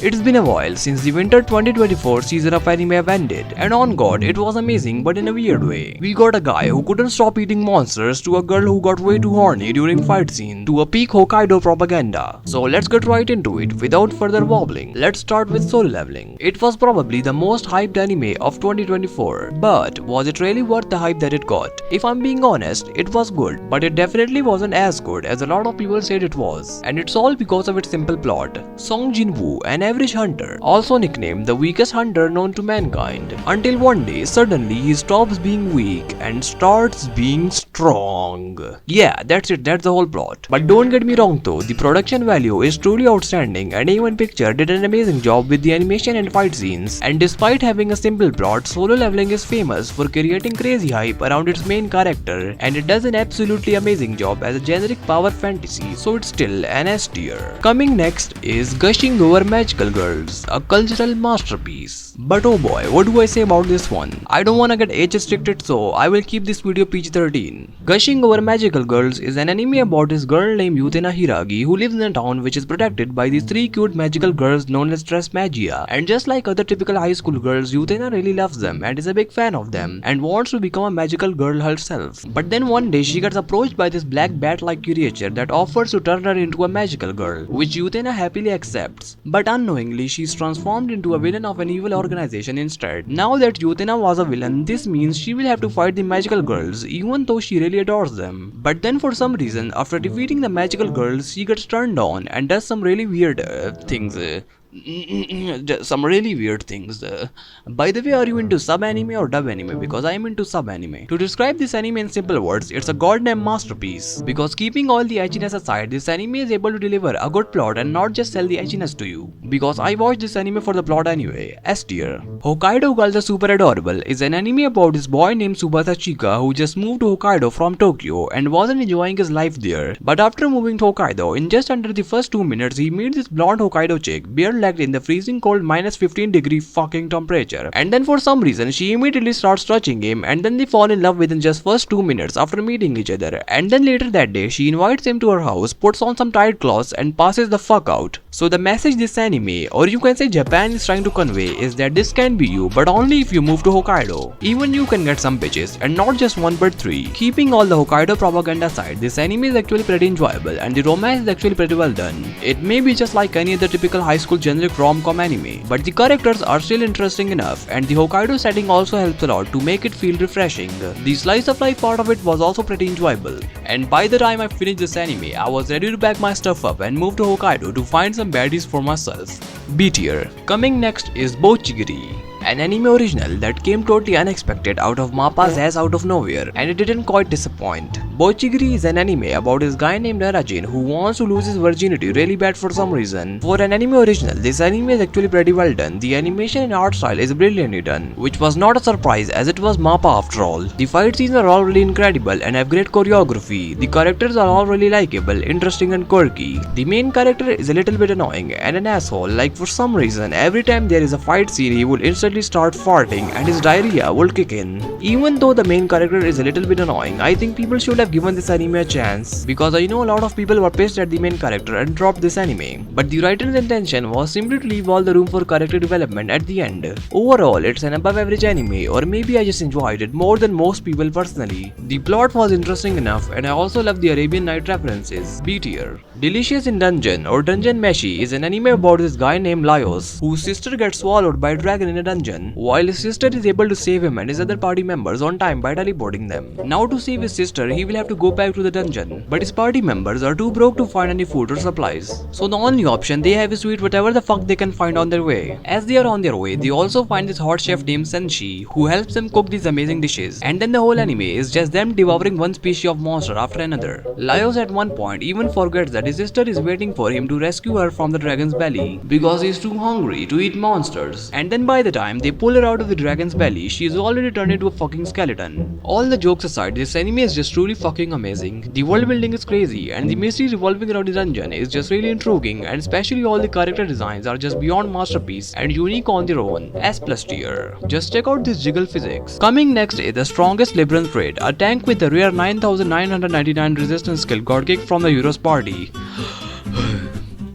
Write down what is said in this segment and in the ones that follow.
It's been a while since the winter 2024 season of anime have ended, and on God, it was amazing but in a weird way. We got a guy who couldn't stop eating monsters, to a girl who got way too horny during fight scene, to a peak Hokkaido propaganda. So let's get right into it without further wobbling. Let's start with Solo Leveling. It was probably the most hyped anime of 2024, but was it really worth the hype that it got? If I'm being honest, it was good, but it definitely wasn't as good as a lot of people said it was, and it's all because of its simple plot. Song Jin-woo, an average hunter, also nicknamed the weakest hunter known to mankind, until one day suddenly he stops being weak and starts being strong. Yeah, that's it, that's the whole plot. But don't get me wrong though, the production value is truly outstanding, and A1 Picture did an amazing job with the animation and fight scenes. And despite having a simple plot, Solo Leveling is famous for creating crazy hype around its main character, and it does an absolutely amazing job as a generic power fantasy, so it's still an S tier. Coming next is Gushing over Magical Girls, a cultural masterpiece. But oh boy, what do I say about this one? I don't wanna get age restricted, so I will keep this video PG-13. Gushing over Magical Girls is an anime about this girl named Yutena Hiragi who lives in a town which is protected by these three cute magical girls known as Trashmagia. And just like other typical high school girls, Yutena really loves them and is a big fan of them and wants to become a magical girl herself. But then one day she gets approached by this black bat-like creature that offers to turn her into a magical girl, which Yutena happily accepts. But unknowingly, she's transformed into a villain of an evil organization instead. Now that Yutena was a villain, this means she will have to fight the magical girls, even though she really adores them. But then for some reason, after defeating the magical girls, she gets turned on and does some really weird things. Some really weird things. By the way, are you into sub-anime or dub-anime? Because I am into sub-anime. To describe this anime in simple words, it's a goddamn masterpiece. Because keeping all the edginess aside, this anime is able to deliver a good plot and not just sell the edginess to you. Because I watched this anime for the plot anyway. S tier. Hokkaido Gals are Super Adorable is an anime about this boy named Tsubasa Chika who just moved to Hokkaido from Tokyo and wasn't enjoying his life there. But after moving to Hokkaido, in just under the first 2 minutes, he meets this blonde Hokkaido chick, bare-legged in the freezing cold -15-degree fucking temperature. And then for some reason, she immediately starts touching him, and then they fall in love within just first 2 minutes after meeting each other. And then later that day, she invites him to her house, puts on some tight clothes, and passes the fuck out. So the message this anime, or you can say Japan, is trying to convey is that this can be you, but only if you move to Hokkaido. Even you can get some bitches, and not just one but three. Keeping all the Hokkaido propaganda aside, this anime is actually pretty enjoyable, and the romance is actually pretty well done. It may be just like any other typical high school generic rom-com anime, but the characters are still interesting enough, and the Hokkaido setting also helps a lot to make it feel refreshing. The slice of life part of it was also pretty enjoyable, and by the time I finished this anime, I was ready to pack my stuff up and move to Hokkaido to find some baddies for myself. B tier. Coming next is Buchigiri, an anime original that came totally unexpected out of Mappa's ass out of nowhere, and it didn't quite disappoint. Buchigiri is an anime about this guy named Arajin who wants to lose his virginity really bad for some reason. For an anime original, this anime is actually pretty well done. The animation and art style is brilliantly done, which was not a surprise as it was Mappa after all. The fight scenes are all really incredible and have great choreography. The characters are all really likable, interesting and quirky. The main character is a little bit annoying and an asshole, like for some reason every time there is a fight scene he will instantly start farting and his diarrhea will kick in. Even though the main character is a little bit annoying, I think people should have given this anime a chance, because I know a lot of people were pissed at the main character and dropped this anime. But the writer's intention was simply to leave all the room for character development at the end. Overall, it's an above average anime, or maybe I just enjoyed it more than most people personally. The plot was interesting enough, and I also love the Arabian Night references. B tier. Delicious in Dungeon or Dungeon Meshi is an anime about this guy named Laios, whose sister gets swallowed by a dragon in a dungeon, while his sister is able to save him and his other party members on time by teleporting them. Now to save his sister, he will have to go back to the dungeon, but his party members are too broke to find any food or supplies. So the only option they have is to eat whatever the fuck they can find on their way. As they are on their way, they also find this hot chef named Senshi, who helps them cook these amazing dishes, and then the whole anime is just them devouring one species of monster after another. Laios at one point even forgets that his sister is waiting for him to rescue her from the dragon's belly, because he is too hungry to eat monsters, and then by the time they pull her out of the dragon's belly, she is already turned into a fucking skeleton. All the jokes aside, this anime is just truly fucking amazing. The world building is crazy, and the mystery revolving around the dungeon is just really intriguing, and especially all the character designs are just beyond masterpiece and unique on their own. S+ tier. Just check out this jiggle physics. Coming next is the strongest Lybrinth raid, a tank with a rare 9999 resistance skill got kicked from the Euros party.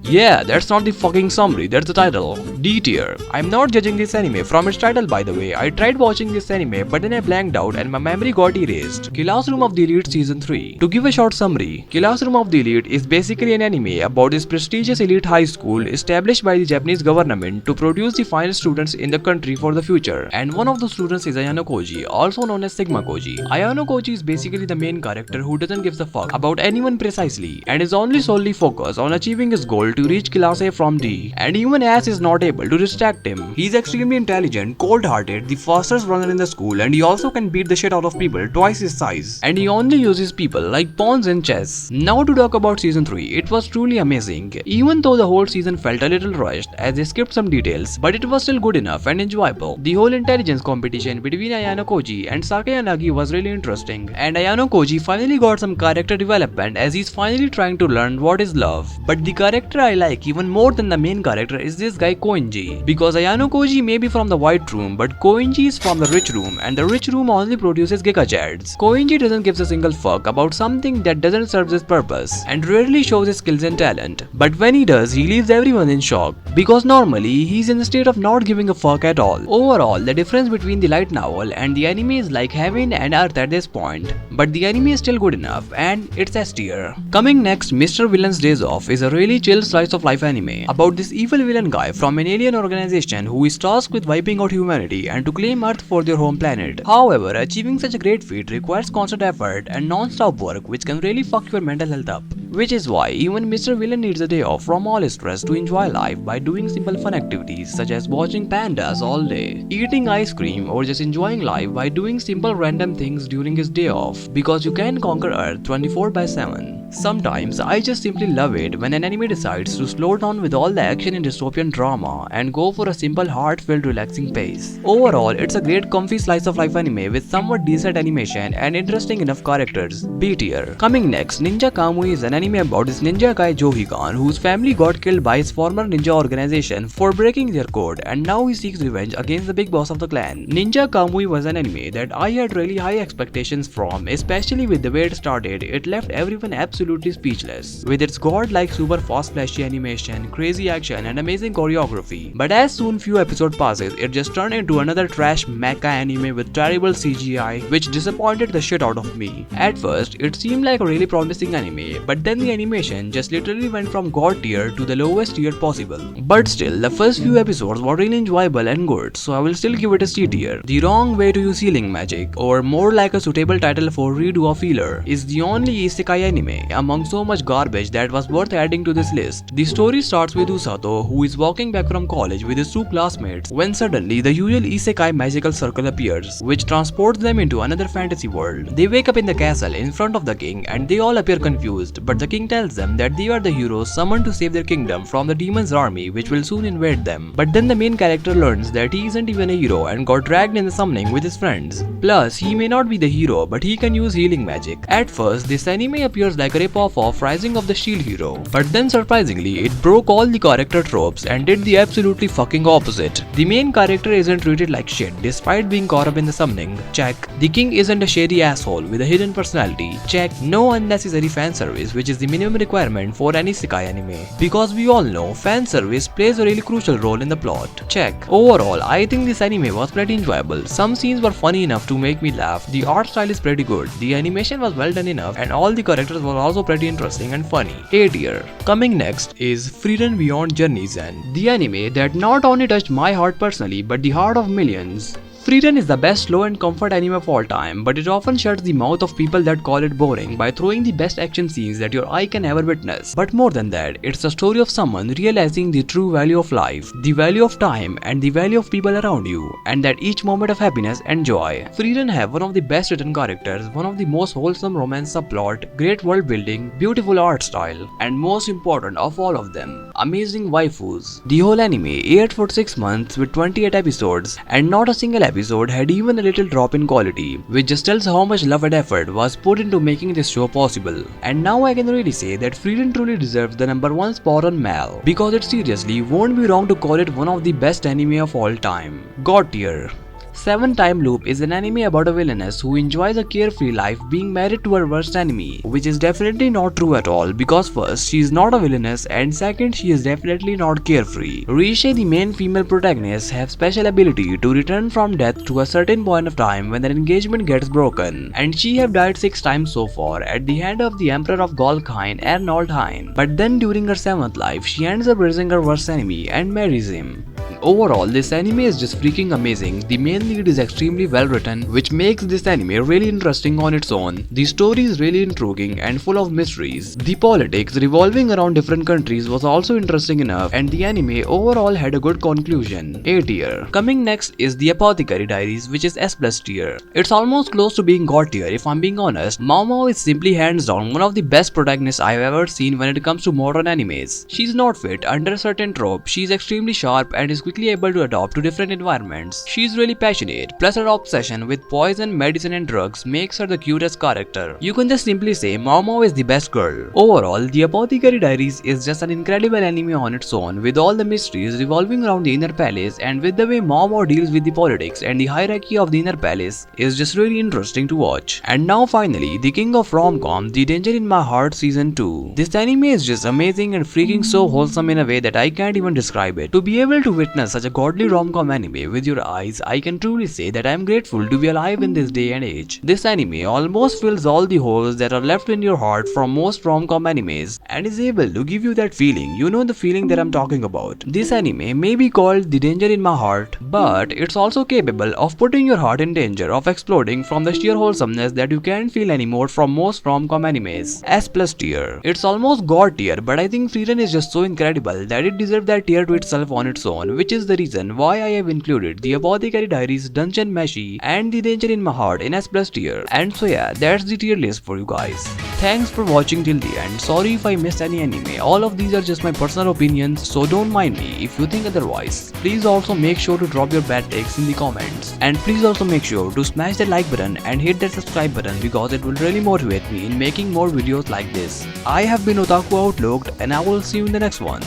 Yeah, that's not the fucking summary, that's the title. D tier. I'm not judging this anime from its title, by the way. I tried watching this anime but then I blanked out and my memory got erased. Classroom of the Elite Season 3. To give a short summary, Classroom of the Elite is basically an anime about this prestigious elite high school established by the Japanese government to produce the finest students in the country for the future. And one of those students is Ayano Koji, also known as Sigma Koji. Ayano Koji is basically the main character who doesn't give a fuck about anyone precisely and is only solely focused on achieving his goal to reach class A from D, and even as is not able to distract him. He's extremely intelligent, cold-hearted, the fastest runner in the school, and he also can beat the shit out of people twice his size. And he only uses people like pawns in chess. Now to talk about season 3, it was truly amazing. Even though the whole season felt a little rushed as they skipped some details, but it was still good enough and enjoyable. The whole intelligence competition between Ayano Koji and Sake Yanagi was really interesting, and Ayano Koji finally got some character development as he's finally trying to learn what is love. But the character I like even more than the main character is this guy Koinji, because Ayano Koji may be from the white room but Koinji is from the rich room, and the rich room only produces gigachads. Koinji doesn't give a single fuck about something that doesn't serve his purpose and rarely shows his skills and talent, but when he does he leaves everyone in shock because normally he's in the state of not giving a fuck at all. Overall, the difference between the light novel and the anime is like heaven and earth at this point, but the anime is still good enough and it's S tier. Coming next, Mr. Villain's Days Off is a really chill slice of life anime about this evil villain guy from an alien organization who is tasked with wiping out humanity and to claim Earth for their home planet. However, achieving such a great feat requires constant effort and non-stop work which can really fuck your mental health up. Which is why even Mr. Villain needs a day off from all his stress to enjoy life by doing simple fun activities such as watching pandas all day, eating ice cream, or just enjoying life by doing simple random things during his day off, because you can conquer Earth 24/7. Sometimes I just simply love it when an anime decides to slow down with all the action and dystopian drama and go for a simple heart-filled relaxing pace. Overall, it's a great comfy slice of life anime with somewhat decent animation and interesting enough characters. B tier. Coming next, Ninja Kamui is an anime about this ninja guy Johikan whose family got killed by his former ninja organization for breaking their code, and now he seeks revenge against the big boss of the clan. Ninja Kamui was an anime that I had really high expectations from, especially with the way it started. It left everyone absolutely speechless with its god-like super fast flashy animation, crazy action and amazing choreography. But as soon few episodes passes, it just turned into another trash mecha anime with terrible CGI which disappointed the shit out of me. At first, it seemed like a really promising anime, but then the animation just literally went from god tier to the lowest tier possible. But still, the first few episodes were really enjoyable and good, so I will still give it a C tier. The Wrong Way to Use Healing Magic, or more like a suitable title for redo of Healer, is the only isekai anime among so much garbage that was worth adding to this list. The story starts with Usato, who is walking back from college with his two classmates when suddenly the usual isekai magical circle appears, which transports them into another fantasy world. They wake up in the castle in front of the king and they all appear confused, but the king tells them that they are the heroes summoned to save their kingdom from the demon's army which will soon invade them. But then the main character learns that he isn't even a hero and got dragged in the summoning with his friends. Plus, he may not be the hero but he can use healing magic. At first, this anime appears like a rip-off of Rising of the Shield Hero, but then surprisingly, it broke all the character tropes and did the absolutely fucking opposite. The main character isn't treated like shit despite being caught up in the summoning. Check. The king isn't a shady asshole with a hidden personality. Check. No unnecessary fan service, which is the minimum requirement for any isekai anime, because we all know fan service plays a really crucial role in the plot. Check. Overall, I think this anime was pretty enjoyable. Some scenes were funny enough to make me laugh, the art style is pretty good, the animation was well done enough, and all the characters were also pretty interesting and funny. A tier. Coming next is Frieren Beyond Journey's End, the anime that not only touched my heart personally but the heart of millions. Frieren is the best slow and comfort anime of all time, but it often shuts the mouth of people that call it boring by throwing the best action scenes that your eye can ever witness. But more than that, it's the story of someone realizing the true value of life, the value of time and the value of people around you, and that each moment of happiness and joy. Frieren have one of the best written characters, one of the most wholesome romance subplot, great world building, beautiful art style, and most important of all of them, amazing waifus. The whole anime aired for 6 months with 28 episodes, and not a single episode had even a little drop in quality, which just tells how much love and effort was put into making this show possible. And now I can really say that Frieren truly deserves the #1 spot on Mal, because it seriously won't be wrong to call it one of the best anime of all time. God tier. Seven Time Loop is an anime about a villainess who enjoys a carefree life being married to her worst enemy, which is definitely not true at all because first, she is not a villainess and second, she is definitely not carefree. Rishi, the main female protagonist, have special ability to return from death to a certain point of time when their engagement gets broken, and she have died 6 times so far at the hand of the Emperor of Golkine, Ernaldheim. But then during her 7th life, she ends up raising her worst enemy and marries him. Overall, this anime is just freaking amazing. The main lead is extremely well written, which makes this anime really interesting on its own. The story is really intriguing and full of mysteries. The politics revolving around different countries was also interesting enough, and the anime overall had a good conclusion. A tier. Coming next is the Apothecary Daires, which is S+ tier. It's almost close to being God tier if I'm being honest. Maomao is simply hands down one of the best protagonists I've ever seen when it comes to modern animes. She's not fit under a certain trope, she's extremely sharp and is quickly able to adapt to different environments. She's really passionate, plus her obsession with poison, medicine and drugs makes her the cutest character. You can just simply say Maomao is the best girl. Overall, the Apothecary Diaries is just an incredible anime on its own, with all the mysteries revolving around the inner palace, and with the way Maomao deals with the politics and the hierarchy of the inner palace is just really interesting to watch. And now finally, the king of rom-com, The Danger in My Heart Season 2. This anime is just amazing and freaking so wholesome in a way that I can't even describe it. To be able to witness such a godly rom-com anime with your eyes, I can truly say that I am grateful to be alive in this day and age. This anime almost fills all the holes that are left in your heart from most rom-com animes and is able to give you that feeling, you know, the feeling that I'm talking about. This anime may be called The Danger in My Heart, but it's also capable of putting your heart in danger of exploding from the sheer wholesomeness that you can't feel anymore from most rom-com animes. S+ tier. It's almost God tier, but I think Frieren is just so incredible that it deserves that tier to itself on its own, which is the reason why I have included the Apothecary Diaries, Dungeon Meshi and The Danger in My Heart in S+ tier. And so yeah, that's the tier list for you guys. Thanks for watching till the end. Sorry if I missed any anime. All of these are just my personal opinions, so don't mind me if you think otherwise. Please also make sure to drop your bad takes in the comments. And please also make sure to smash the like button and hit that subscribe button because it will really motivate me in making more videos like this. I have been Otaku Outlooked and I will see you in the next one.